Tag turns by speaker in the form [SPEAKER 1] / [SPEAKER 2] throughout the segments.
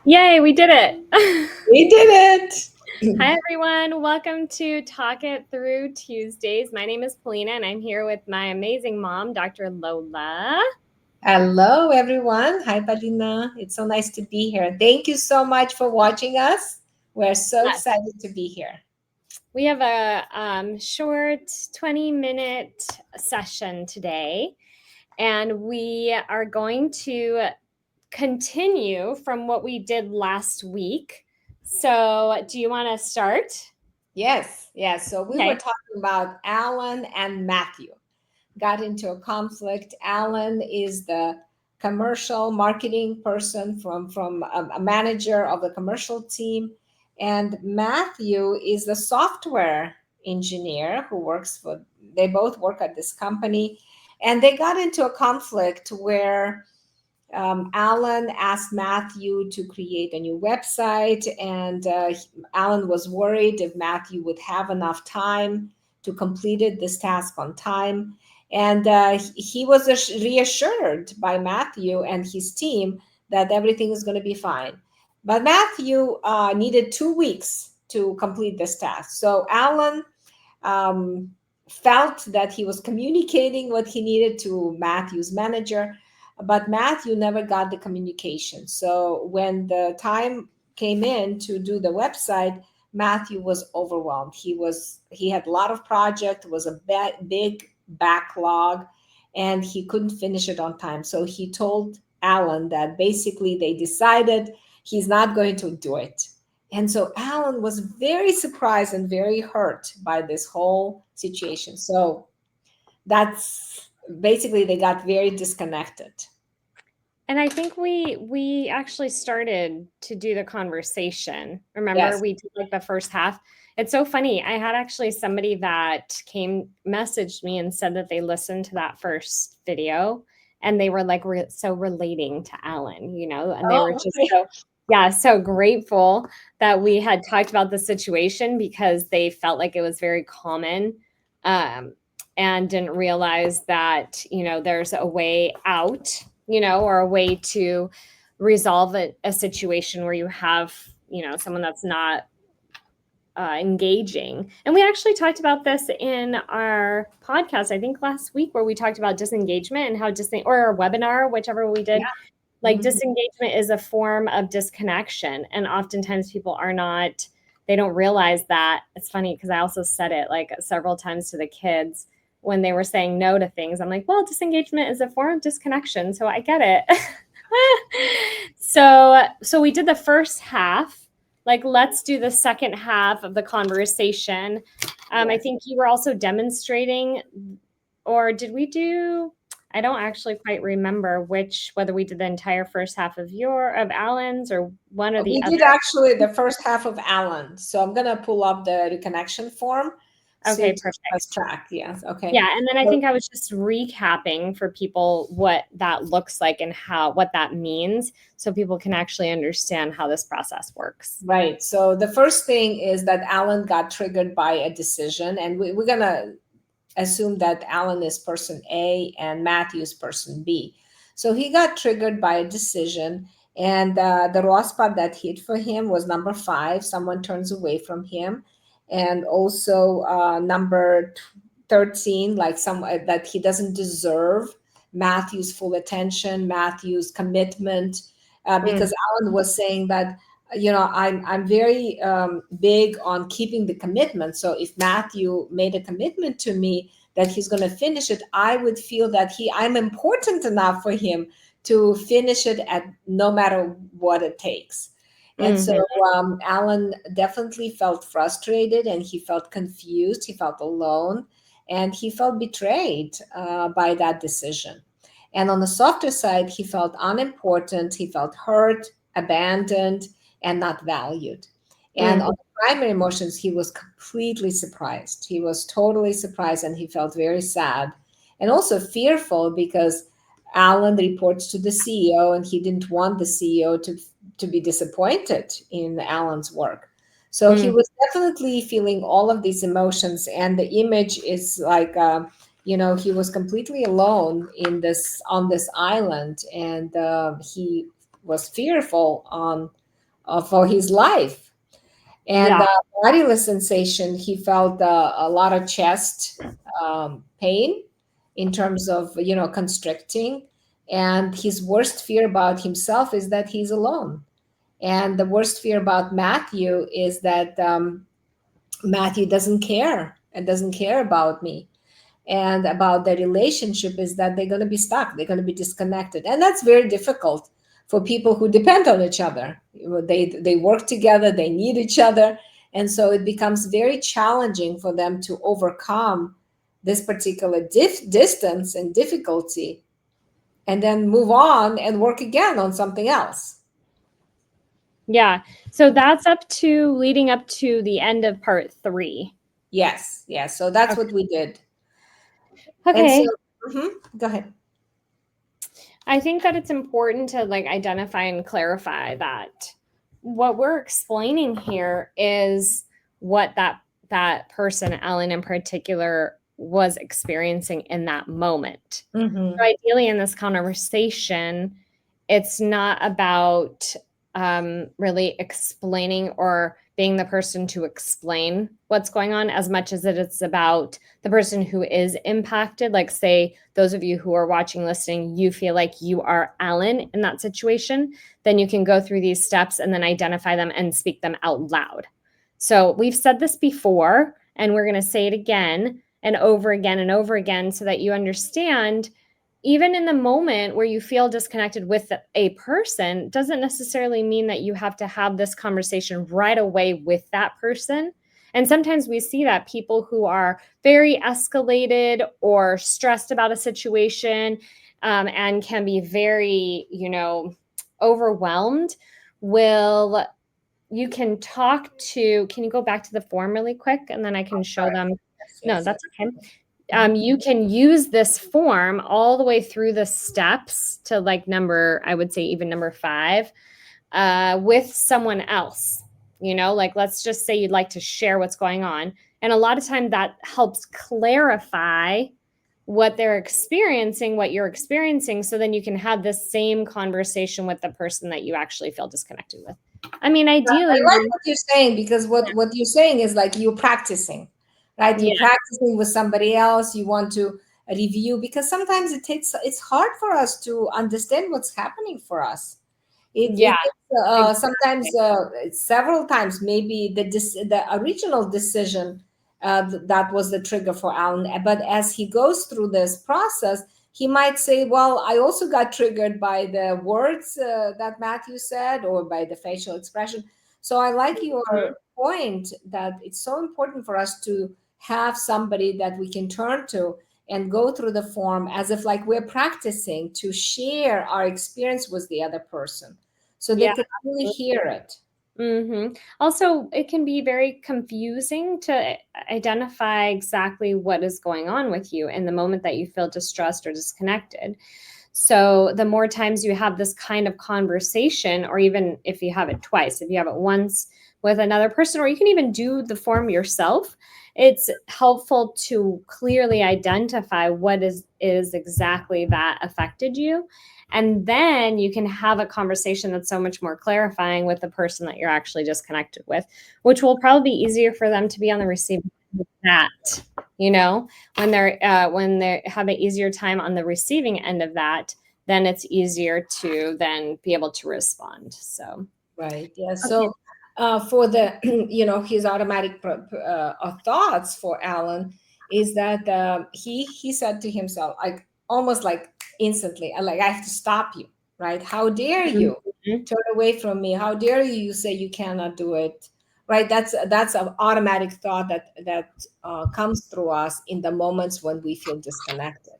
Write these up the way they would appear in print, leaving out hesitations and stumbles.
[SPEAKER 1] Yay, we did it.
[SPEAKER 2] We did it.
[SPEAKER 1] Hi, everyone. Welcome to Talk It Through Tuesdays. My name is Polina, and I'm here with my amazing mom, Dr. Lola.
[SPEAKER 2] Hello, everyone. Hi, Balina. It's so nice to be here. Thank you so much for watching us. We're so
[SPEAKER 1] Yes,
[SPEAKER 2] excited to be here.
[SPEAKER 1] we have a short 20-minute session today, and we are going to continue from what we did last week. So, do you want to start?
[SPEAKER 2] Yes. So we were
[SPEAKER 1] Okay.
[SPEAKER 2] talking about Alan and Matthew. Got into a conflict. Alan is the commercial marketing person from a manager of the commercial team, and Matthew is the software engineer who works for. They both work at this company, and they got into a conflict where Alan asked Matthew to create a new website, and Alan was worried if Matthew would have enough time to complete this task on time. And he was reassured by Matthew and his team that everything is going to be fine. But Matthew needed 2 weeks to complete this task. So Alan um, felt that he was communicating what he needed to Matthew's manager, but Matthew never got the communication. So when the time came in to do the website, Matthew was overwhelmed. He had a lot of project, was a big backlog, and he couldn't finish it on time. So he told Alan that basically they decided he's not going to do it. And so Alan was very surprised and very hurt by this whole situation. So that's basically they got very disconnected.
[SPEAKER 1] And I think we actually started to do the conversation. Remember,
[SPEAKER 2] Yes.
[SPEAKER 1] we did like the first half. It's so funny. I had actually somebody that came messaged me and said that they listened to that first video and they were like so relating to Alan, and they were
[SPEAKER 2] Oh,
[SPEAKER 1] just
[SPEAKER 2] okay.
[SPEAKER 1] so grateful that we had talked about the situation because they felt like it was very common. Um, and didn't realize that, there's a way out, or a way to resolve a situation where you have, someone that's not engaging. And we actually talked about this in our podcast, I think last week, where we talked about disengagement and how or our webinar, whichever we did. Like
[SPEAKER 2] Mhm.
[SPEAKER 1] disengagement is a form of disconnection. And oftentimes people they don't realize that. It's funny because I also said it like several times to the kids when they were saying no to things. I'm like, well, disengagement is a form of disconnection. So I get it. So we did the first half. Like, let's do the second half of the conversation. I
[SPEAKER 2] Yes.
[SPEAKER 1] think you were also demonstrating, or did we do? I don't actually quite remember whether we did the entire first half of Alan's or one or the
[SPEAKER 2] We
[SPEAKER 1] other.
[SPEAKER 2] did actually the first half of Alan. So I'm gonna pull up the reconnection form so
[SPEAKER 1] Okay,
[SPEAKER 2] to keep us
[SPEAKER 1] perfect.
[SPEAKER 2] track. Yes. Okay.
[SPEAKER 1] Yeah, and then I
[SPEAKER 2] So,
[SPEAKER 1] think I was just recapping for people what that looks like and what that means so people can actually understand how this process works.
[SPEAKER 2] right. So the first thing is that Alan got triggered by a decision, and we're gonna assume that Alan is person A and Matthew is person B. So he got triggered by a decision, and the raw spot that hit for him was number 5. Someone turns away from him, and also number 13, like some that he doesn't deserve Matthew's full attention, Matthew's commitment,
[SPEAKER 1] Mm,
[SPEAKER 2] because Alan was saying that I'm very big on keeping the commitment. So if Matthew made a commitment to me that he's going to finish it, I would feel that I'm important enough for him to finish it at no matter what it takes. And so
[SPEAKER 1] mhm.
[SPEAKER 2] Alan definitely felt frustrated, and he felt confused, he felt alone, and he felt betrayed by that decision. And on the softer side, he felt unimportant, he felt hurt, abandoned, and not valued. And on
[SPEAKER 1] Mhm.
[SPEAKER 2] the primary emotions, he was completely surprised. He was totally surprised, and he felt very sad and also fearful because Alan reports to the CEO, and he didn't want the CEO to be disappointed in Alan's work. So he
[SPEAKER 1] Mm.
[SPEAKER 2] was definitely feeling all of these emotions, and the image is like, he was completely alone in this on this island, and he was fearful on for his life. And
[SPEAKER 1] Yeah.
[SPEAKER 2] bodiless sensation, he felt a lot of chest pain in terms of, constricting. And his worst fear about himself is that he's alone. And the worst fear about Matthew is that Matthew doesn't care and doesn't care about me. And about the relationship is that they're going to be stuck, they're going to be disconnected. And that's very difficult for people who depend on each other. They work together, they need each other. And so it becomes very challenging for them to overcome this particular distance and difficulty, and then move on and work again on something else.
[SPEAKER 1] Yeah. So that's leading up to the end of part 3.
[SPEAKER 2] Yes, yes. So that's
[SPEAKER 1] Okay.
[SPEAKER 2] what we did. And so,
[SPEAKER 1] Okay.
[SPEAKER 2] go ahead.
[SPEAKER 1] I think that it's important to like identify and clarify that what we're explaining here is what that person, Ellen in particular, was experiencing in that moment.
[SPEAKER 2] Mm-hmm.
[SPEAKER 1] So ideally in this conversation, it's not about really explaining or being the person to explain what's going on as much as it's about the person who is impacted. Like, say, those of you who are watching, listening, you feel like you are Alan in that situation, then you can go through these steps and then identify them and speak them out loud. So we've said this before, and we're going to say it again and over again so that you understand even in the moment where you feel disconnected with a person doesn't necessarily mean that you have to have this conversation right away with that person. And sometimes we see that people who are very escalated or stressed about a situation and can be very, overwhelmed will you can talk to, can you go back to the form really quick and then I can show them?
[SPEAKER 2] Yes,
[SPEAKER 1] No,
[SPEAKER 2] yes,
[SPEAKER 1] that's
[SPEAKER 2] yes.
[SPEAKER 1] okay. You can use this form all the way through the steps to like I would say even number 5, with someone else. Like let's just say you'd like to share what's going on. And a lot of time that helps clarify what they're experiencing, what you're experiencing. So then you can have this same conversation with the person that you actually feel disconnected with. I mean, ideally,
[SPEAKER 2] I like what you're saying, because what you're saying is like you're practicing, right?
[SPEAKER 1] yeah,
[SPEAKER 2] You're practicing with somebody else. You want to review, because sometimes it's hard for us to understand what's happening for us.
[SPEAKER 1] yeah,
[SPEAKER 2] Sometimes
[SPEAKER 1] exactly.
[SPEAKER 2] several times maybe the original decision that was the trigger for Alan. But as he goes through this process, he might say, well, I also got triggered by the words that Matthew said, or by the facial expression. So I like
[SPEAKER 1] Mhm.
[SPEAKER 2] your point that it's so important for us to have somebody that we can turn to and go through the form as if like we're practicing to share our experience with the other person, so they
[SPEAKER 1] Yeah.
[SPEAKER 2] could really hear it.
[SPEAKER 1] Also, it can be very confusing to identify exactly what is going on with you in the moment that you feel distressed or disconnected. So, the more times you have this kind of conversation, or even if you have it twice, if you have it once with another person, or you can even do the form yourself, it's helpful to clearly identify what is exactly that affected you. And then you can have a conversation that's so much more clarifying with the person that you're actually disconnected with, which will probably be easier for them to be on the receiving end of that, when they have an easier time on the receiving end of that, then it's easier to then be able to respond. So,
[SPEAKER 2] Right. Yeah.
[SPEAKER 1] okay.
[SPEAKER 2] So for the, his automatic thoughts for Alan is that he said to himself, like almost like instantly, like I have to stop you, right? How dare you
[SPEAKER 1] Mhm.
[SPEAKER 2] turn away from me? How dare you say you cannot do it? Right. That's an automatic thought that comes through us in the moments when we feel disconnected.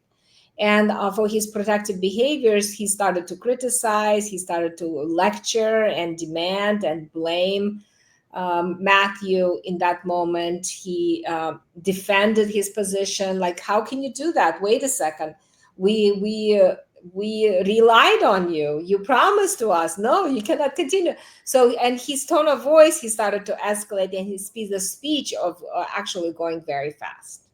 [SPEAKER 2] And for his protective behaviors, he started to criticize, he started to lecture and demand and blame Matthew. In that moment, he defended his position. Like, how can you do that? Wait a second. We relied on you. You promised to us. No, you cannot continue. So, and his tone of voice, he started to escalate, and the speech of actually going very fast.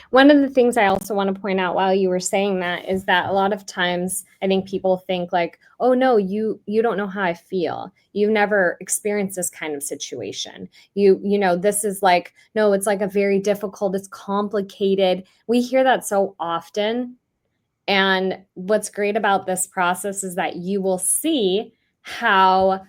[SPEAKER 1] One of the things I also want to point out while you were saying that is that a lot of times I think people think like, "Oh no, you don't know how I feel. You've never experienced this kind of situation. You know, this is like no, it's like a very difficult, it's complicated." We hear that so often. And what's great about this process is that you will see how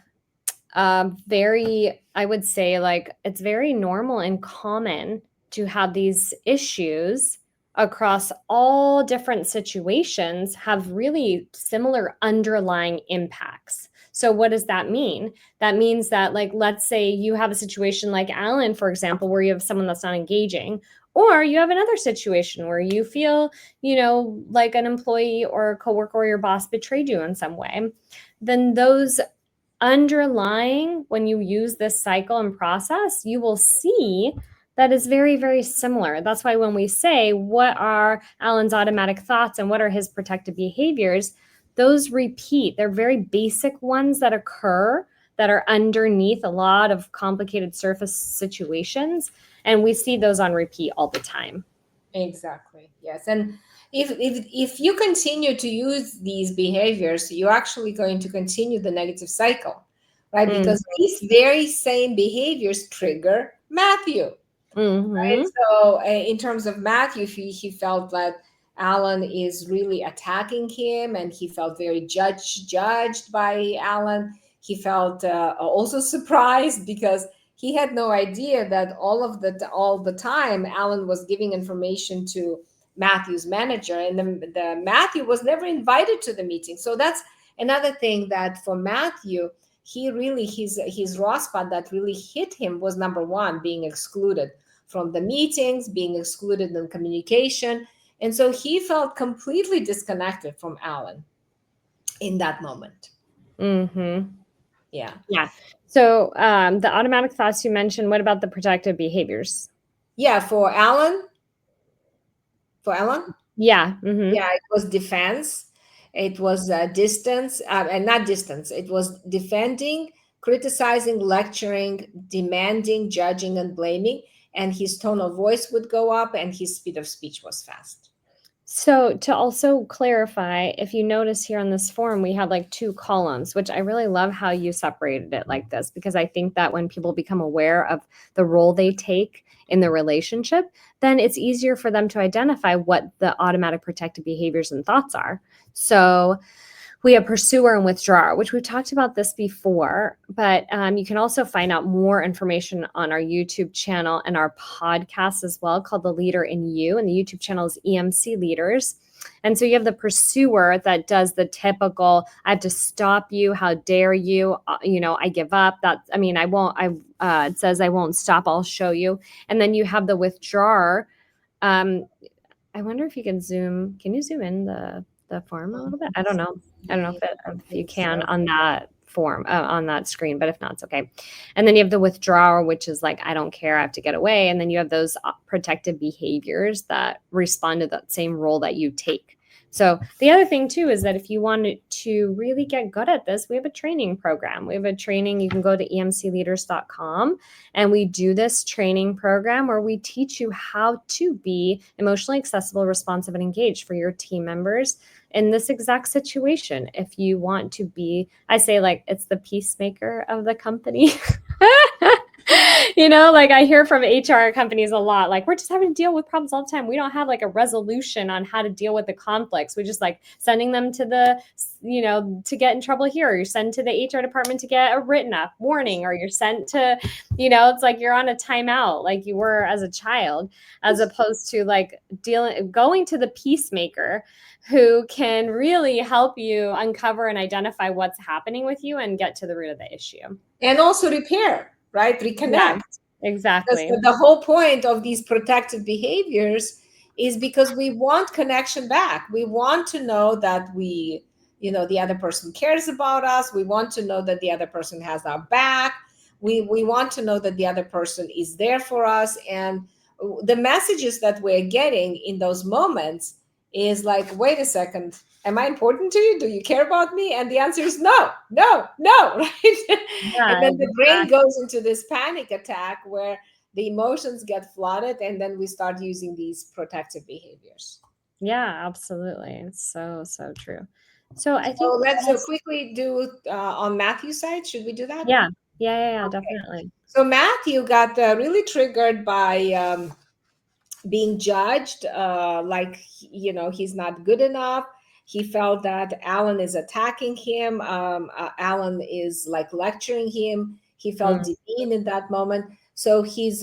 [SPEAKER 1] very, I would say, like, it's very normal and common to have these issues across all different situations have really similar underlying impacts. So, what does that mean? That means that, like, let's say you have a situation like Alan, for example, where you have someone that's not engaging, or you have another situation where you feel, like an employee or a coworker or your boss betrayed you in some way. Then those underlying, when you use this cycle and process, you will see that is very, very similar. That's why when we say, what are Alan's automatic thoughts and what are his protective behaviors, those repeat. They're very basic ones that occur that are underneath a lot of complicated surface situations. And we see those on repeat all the time.
[SPEAKER 2] Exactly. Yes. And if you continue to use these behaviors, you're actually going to continue the negative cycle, right? Because these very same behaviors trigger Matthew. Right.
[SPEAKER 1] Mm-hmm.
[SPEAKER 2] So in terms of Matthew, he felt that Alan is really attacking him, and he felt very judged by Alan. He felt also surprised because he had no idea that all the time Alan was giving information to Matthew's manager, and the Matthew was never invited to the meeting. So that's another thing that for Matthew, he really his raw spot that really hit him was number one, being excluded from the meetings, being excluded in communication. And so he felt completely disconnected from Alan in that moment.
[SPEAKER 1] Mm-hmm.
[SPEAKER 2] Yeah.
[SPEAKER 1] Yeah. So the automatic thoughts you mentioned, what about the protective behaviors?
[SPEAKER 2] Yeah, for Alan.
[SPEAKER 1] Yeah. Mm-hmm.
[SPEAKER 2] Yeah, it was defense. It was distance, and not distance. It was defending, criticizing, lecturing, demanding, judging, and blaming. And his tone of voice would go up, and his speed of speech was fast.
[SPEAKER 1] So to also clarify, if you notice here on this form, we have like two columns, which I really love how you separated it like this, because I think that when people become aware of the role they take in the relationship, then it's easier for them to identify what the automatic protective behaviors and thoughts are. So we have pursuer and withdrawer, which we've talked about this before, but you can also find out more information on our YouTube channel and our podcast as well, called The Leader in You. And the YouTube channel is EMC Leaders. And so you have the pursuer that does the typical, I have to stop you. How dare you? I give up. I won't, it says I won't stop. I'll show you. And then you have the withdrawer. I wonder if you can zoom. Can you zoom in the form a little bit? I don't know if you can on that form, on that screen, but if not, it's okay. And then you have the withdrawer, which is like, I don't care, I have to get away. And then you have those protective behaviors that respond to that same role that you take. So the other thing too is that if you wanted to really get good at this, we have a training program. We have a training. You can go to emcleaders.com, and we do this training program where we teach you how to be emotionally accessible, responsive, and engaged for your team members in this exact situation. If you want to be, I say, like, it's the peacemaker of the company. Like I hear from HR companies a lot, like, we're just having to deal with problems all the time. We don't have like a resolution on how to deal with the conflicts. We're just like sending them to to get in trouble here, or you're sent to the HR department to get a written up warning, or you're sent to, it's like you're on a timeout like you were as a child, as opposed to like going to the peacemaker who can really help you uncover and identify what's happening with you and get to the root of the issue.
[SPEAKER 2] And also repair, right? Reconnect.
[SPEAKER 1] Yeah, exactly.
[SPEAKER 2] Because the whole point of these protective behaviors is because we want connection back. We want to know that the other person cares about us. We want to know that the other person has our back. We want to know that the other person is there for us. And the messages that we're getting in those moments is like, wait a second, am I important to you? Do you care about me? And the answer is no, right? Yeah, and then the brain goes into this panic attack where the emotions get flooded, and then we start using these protective behaviors.
[SPEAKER 1] Yeah, absolutely. It's so, so true. So I
[SPEAKER 2] So
[SPEAKER 1] think
[SPEAKER 2] let's quickly do on Matthew's side. Should we do that?
[SPEAKER 1] yeah, yeah,
[SPEAKER 2] Okay.
[SPEAKER 1] definitely.
[SPEAKER 2] So Matthew got really triggered by being judged, like, he's not good enough. He felt that Alan is attacking him. Alan is like lecturing him. He felt
[SPEAKER 1] Mm,
[SPEAKER 2] demeaned in that moment. So his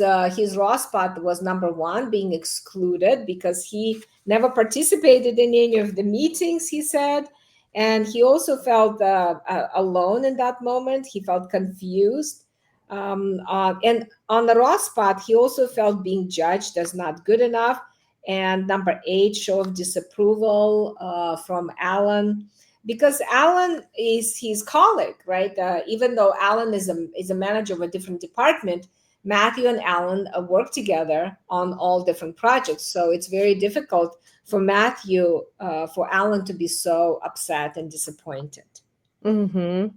[SPEAKER 2] raw spot was number one, being excluded because he never participated in any of the meetings, he said. And he also felt alone in that moment. He felt confused. And on the raw spot, he also felt being judged as not good enough. And number eight, show of disapproval from Alan, because Alan is his colleague, right? Even though Alan is a manager of a different department, Matthew and Alan work together on all different projects. So it's very difficult for for Alan to be so upset and disappointed.
[SPEAKER 1] mm-hmm.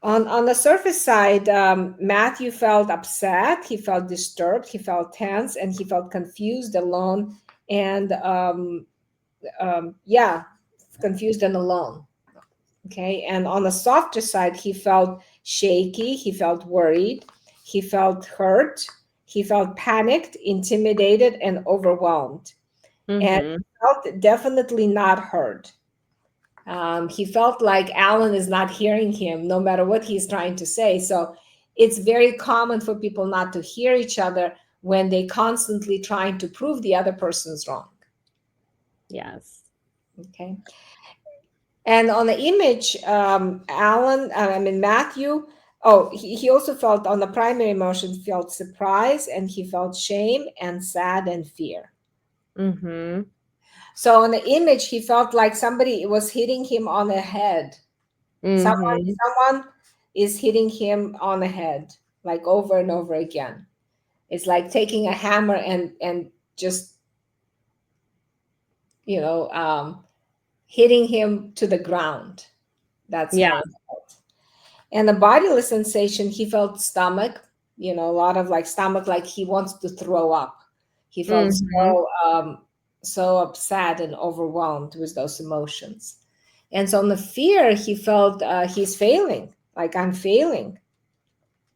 [SPEAKER 2] On the surface side, Matthew felt upset, he felt disturbed, he felt tense, and he felt confused, alone, and yeah, confused and alone. Okay, and on the softer side, he felt shaky, he felt worried, he felt hurt, he felt panicked, intimidated, and overwhelmed, and
[SPEAKER 1] Mm-hmm.
[SPEAKER 2] felt definitely not heard. He felt like Alan is not hearing him, no matter what he's trying to say. So it's very common for people not to hear each other when they constantly trying to prove the other person's wrong.
[SPEAKER 1] Yes.
[SPEAKER 2] Okay. And on the image, Matthew, he also felt on the primary emotion, felt surprise, and he felt shame and sad and fear.
[SPEAKER 1] Mm-hmm.
[SPEAKER 2] So on the image, he felt like somebody was hitting him on the head.
[SPEAKER 1] Mm-hmm.
[SPEAKER 2] Someone is hitting him on the head, like over and over again. It's like taking a hammer and just, you know um, hitting him to the ground. That's
[SPEAKER 1] Yeah.
[SPEAKER 2] how it felt. And the bodily sensation, he felt stomach, a lot of like stomach, like he wants to throw up. He felt
[SPEAKER 1] Mm-hmm.
[SPEAKER 2] so upset and overwhelmed with those emotions. And so on the fear, he felt he's failing, like I'm failing,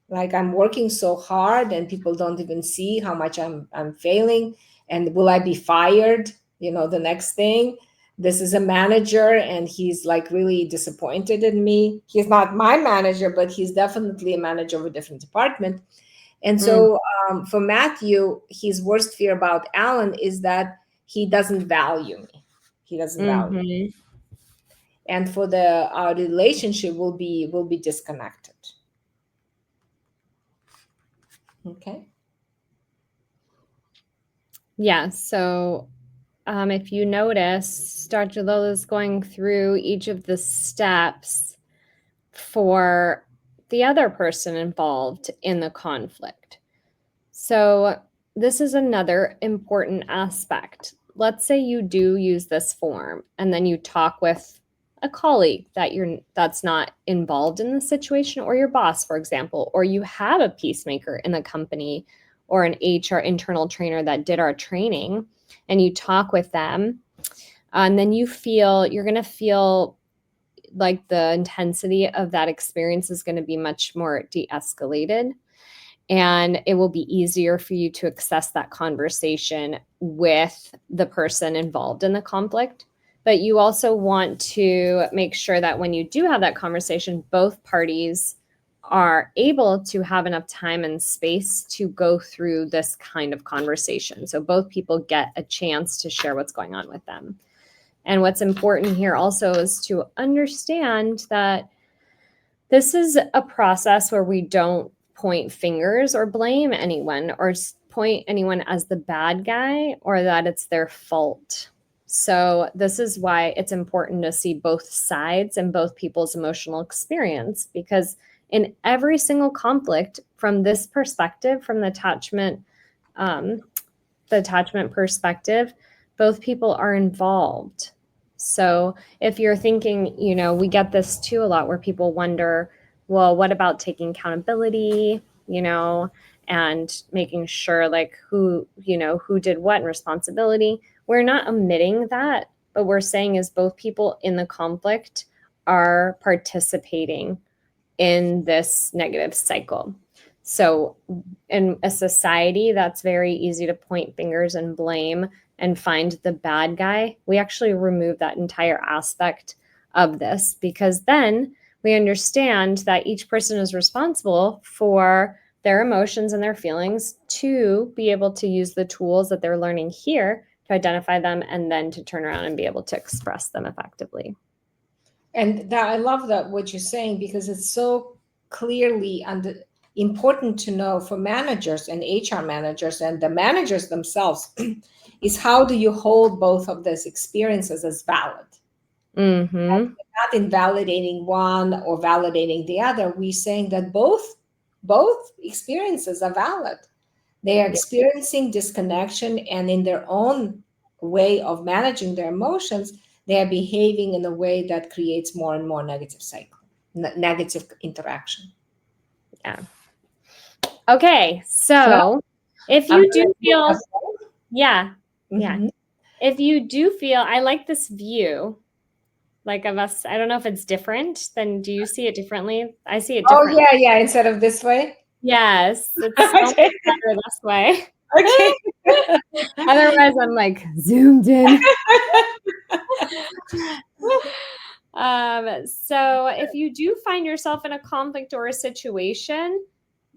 [SPEAKER 2] like I'm working so hard and people don't even see how much I'm failing, and will I be fired, the next thing. This is a manager and he's like really disappointed in me. He's not my manager, but he's definitely a manager of a different department. And
[SPEAKER 1] Mm,
[SPEAKER 2] so for Matthew, his worst fear about Alan is that he doesn't value me. He doesn't value,
[SPEAKER 1] mm-hmm.
[SPEAKER 2] and for the our relationship will be disconnected. Okay.
[SPEAKER 1] Yeah. So if you notice, Dr. Lola's going through each of the steps for the other person involved in the conflict. So, this is another important aspect. Let's say you do use this form and then you talk with a colleague that's not involved in the situation, or your boss, for example, or you have a peacemaker in the company or an HR internal trainer that did our training, and you talk with them, and then you're going to feel like the intensity of that experience is going to be much more de-escalated, and it will be easier for you to access that conversation with the person involved in the conflict. But you also want to make sure that when you do have that conversation, both parties are able to have enough time and space to go through this kind of conversation. So both people get a chance to share what's going on with them. And what's important here also is to understand that this is a process where we don't point fingers or blame anyone or point anyone as the bad guy or that it's their fault. So, this is why it's important to see both sides and both people's emotional experience, because in every single conflict, from this perspective, from the attachment perspective, both people are involved. So if you're thinking, we get this too a lot where people wonder, well, what about taking accountability? and making sure like who did what and responsibility. We're not omitting that, but we're saying is both people in the conflict are participating in this negative cycle. So in a society that's very easy to point fingers and blame and find the bad guy, we actually remove that entire aspect of this, because then we understand that each person is responsible for their emotions and their feelings to be able to use the tools that they're learning here to identify them and then to turn around and be able to express them effectively.
[SPEAKER 2] And that I love that what you're saying, because it's so clearly important to know for managers and HR managers and the managers themselves is how do you hold both of those experiences as valid?
[SPEAKER 1] Mm-hmm.
[SPEAKER 2] Not invalidating one or validating the other. We're saying that both experiences are valid. They are experiencing disconnection, and in their own way of managing their emotions, they are behaving in a way that creates more and more negative cycle, negative interaction.
[SPEAKER 1] Yeah. Okay, so if you do feel, yeah, if you do feel, I like this view, like of us. I don't know if it's different. Then do you see it differently? I see it differently.
[SPEAKER 2] Oh yeah, instead of this way.
[SPEAKER 1] Yes, it's so much better this way.
[SPEAKER 2] Okay.
[SPEAKER 1] Otherwise, I'm like zoomed in. So if you do find yourself in a conflict or a situation,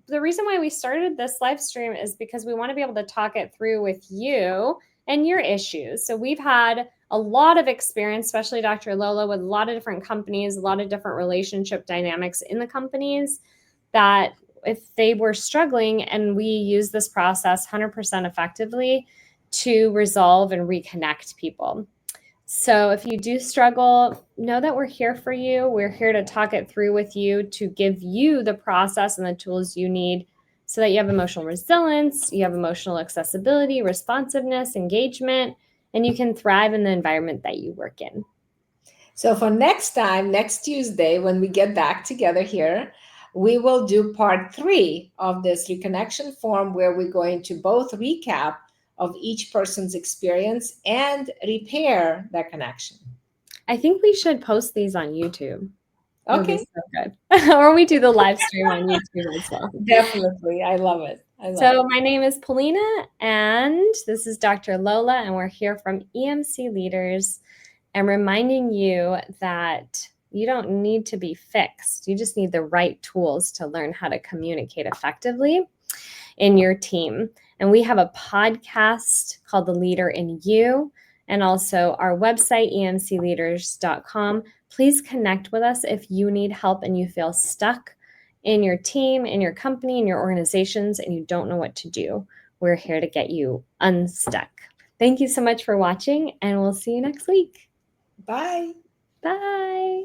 [SPEAKER 1] the reason why we started this live stream is because we want to be able to talk it through with you and your issues. So we've had a lot of experience, especially Dr. Lola, with a lot of different companies, a lot of different relationship dynamics in the companies, that if they were struggling, and we use this process 100% effectively to resolve and reconnect people. So if you do struggle, know that we're here for you. We're here to talk it through with you, to give you the process and the tools you need so that you have emotional resilience, you have emotional accessibility, responsiveness, engagement, and you can thrive in the environment that you work in.
[SPEAKER 2] So for next time, next Tuesday, when we get back together here, we will do part 3 of this reconnection form, where we're going to both recap of each person's experience and repair that connection.
[SPEAKER 1] I think we should post these on YouTube.
[SPEAKER 2] Okay.
[SPEAKER 1] So good. Or we do the live stream on YouTube as well.
[SPEAKER 2] Definitely. I love it.
[SPEAKER 1] My name is Paulina, and this is Dr. Lola, and we're here from EMC Leaders, and reminding you that you don't need to be fixed. You just need the right tools to learn how to communicate effectively in your team. And we have a podcast called The Leader in You, and also our website, emcleaders.com. Please connect with us if you need help and you feel stuck in your team, in your company, in your organizations, and you don't know what to do. We're here to get you unstuck. Thank you so much for watching, and we'll see you next week.
[SPEAKER 2] Bye.
[SPEAKER 1] Bye.